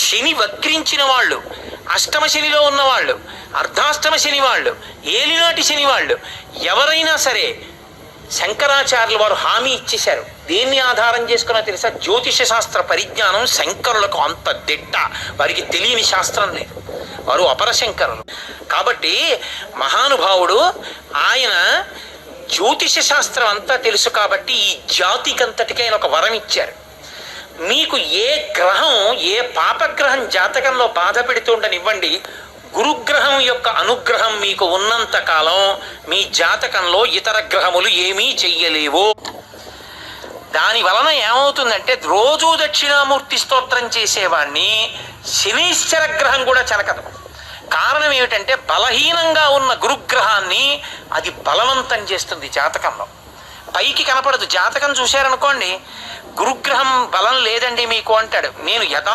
శని వక్రించిన వాళ్ళు, అష్టమ శనిలో ఉన్నవాళ్ళు, అర్ధాష్టమ శని వాళ్ళు, ఏలినాటి శని వాళ్ళు ఎవరైనా సరే శంకరాచార్యులు వారు హామీ ఇచ్చేశారు. దేన్ని ఆధారం చేసుకున్నా తెలుసా? జ్యోతిష శాస్త్ర పరిజ్ఞానం శంకరులకు అంత దిట్ట, వారికి తెలియని శాస్త్రం లేదు, వారు అపర శంకరులు. కాబట్టి మహానుభావుడు ఆయన జ్యోతిష శాస్త్రం అంతా తెలుసు కాబట్టి ఈ జాతికంతటికి ఆయన ఒక వరం ఇచ్చారు. మీకు ఏ గ్రహం, ఏ పాపగ్రహం జాతకంలో బాధ పెడుతుండనివ్వండి, గురుగ్రహం యొక్క అనుగ్రహం మీకు ఉన్నంత కాలం మీ జాతకంలో ఇతర గ్రహములు ఏమీ చెయ్యలేవు. దాని వలన ఏమవుతుందంటే రోజు దక్షిణామూర్తి స్తోత్రం చేసేవాడిని శనీశ్వర గ్రహం కూడా చెనకదు. కారణం ఏమిటంటే బలహీనంగా ఉన్న గురుగ్రహాన్ని అది బలవంతం చేస్తుంది జాతకంలో. పైకి కనపడదు. జాతకం చూశారనుకోండి, గురుగ్రహం బలం లేదండి మీకు అంటాడు. నేను